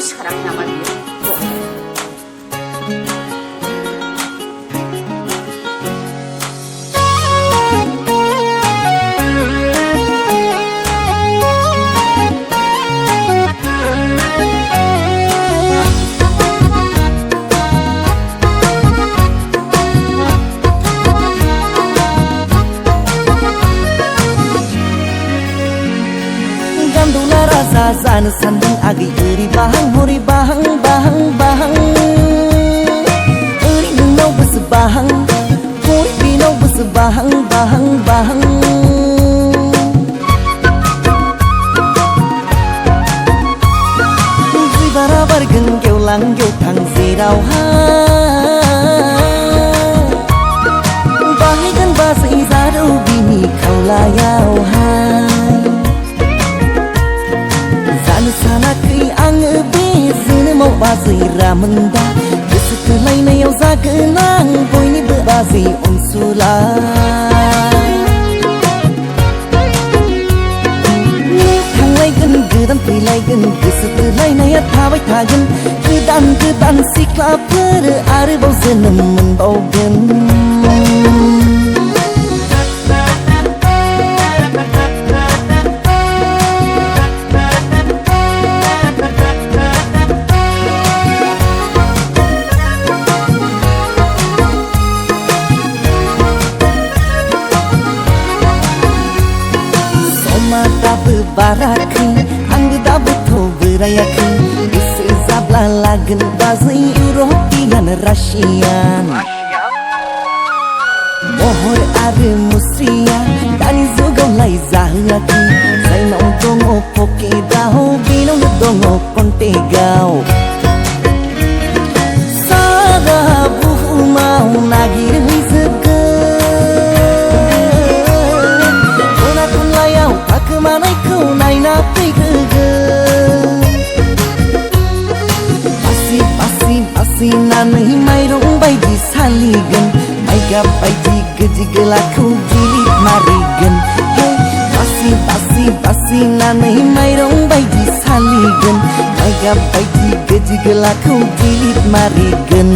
sarangi nama dia. Zan sandung agi uri bahang huri bahang bahang bahang uri nau bus bahang huri binau bus bahang bahang bahang Zui barabar gen geu lang geu thang zirau ha Bahai gan basa izarau bini kau layau ha Sana kei ang bezin mau bazai ramenda Kesekelai na yau zagenang boy ni berbazai unsula Tanglai gen gedan pilai gen kesekelai na ya tabai tagen Gedan sikla per arbau zenem membau gen Baraki, anggu dabu to berayaki Isi zabla lagen bazai European Russian Mohor are musria Dani zugau lai zahaki Sai nong tongo poke daho Binong dongo konte gau Sada buhu mau nagir hizga Kona kun layau pakemanai nai na pege pasi na nahi mai rong bai di saligan mai ga bai di geji gela ku gilit marigan hey pasi na nahi mai rong bai di saligan mai ga bai di geji gela ku gilit marigan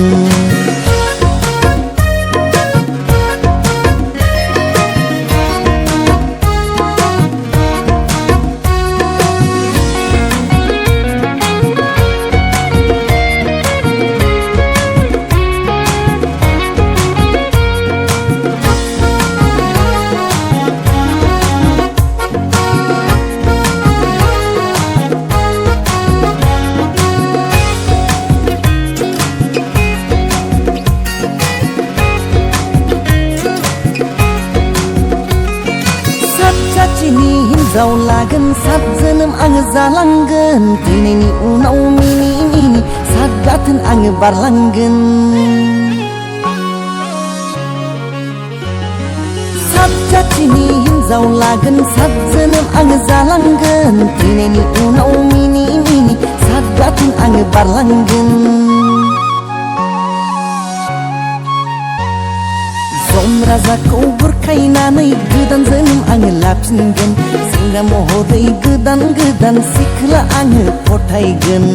Zau lagan sat zenem ang zalanggen Tini ni unau mini Sat gaten ang barlanggen Sat cacini zau lagan sat zenem ang zalanggen Tini ni unau mini Sat gaten ang barlanggen Raza kau berkainanai gedan zenem ang lapsingen Sehingga mohodai gedan sikla ang potaigen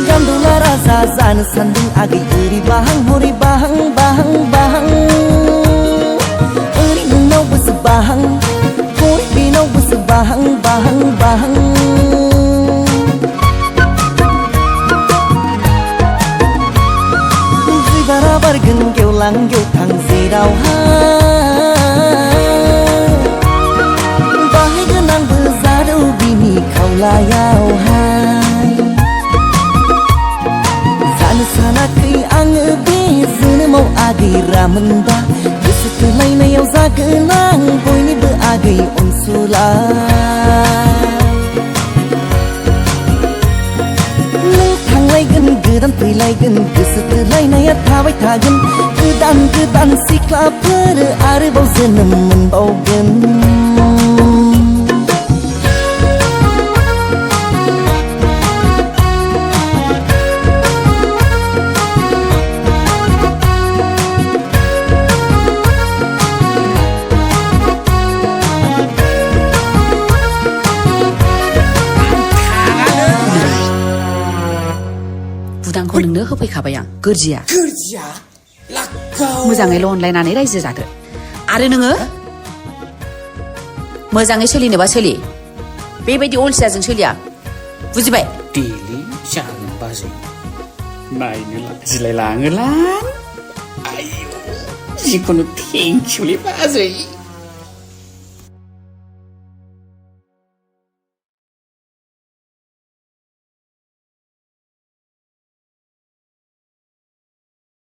Gandula raza zan sandung agi uri bahang huri bahang bahang bahang Uri nau bus bahang huri binau bus bahang bahang bahang Barabar gen geu lang geu thang zirau ha Bahai genang bezarau bini kau layau hai Zan sana kei ang bezin mau agi ramenda Kesekelai na yau zagenang boy ni beagai unsula Gedan pilai gen kesekelai na ya tabai tagen Gedan sikla per arbau zenem membau gen होफैखाबाय आं गोरजिया गोरजिया लाखाव मोजाङै अनलायनानै रायजो जादो आरो नोङो मोजाङै सोलिनोबा सोलि बेबायदि अलसियाजों सोलिया बुजिबाय देलै जागोन बाजै नायनो लाजिलाय लाङोलां आयौ जिखुनु थेंकिउलै बाजै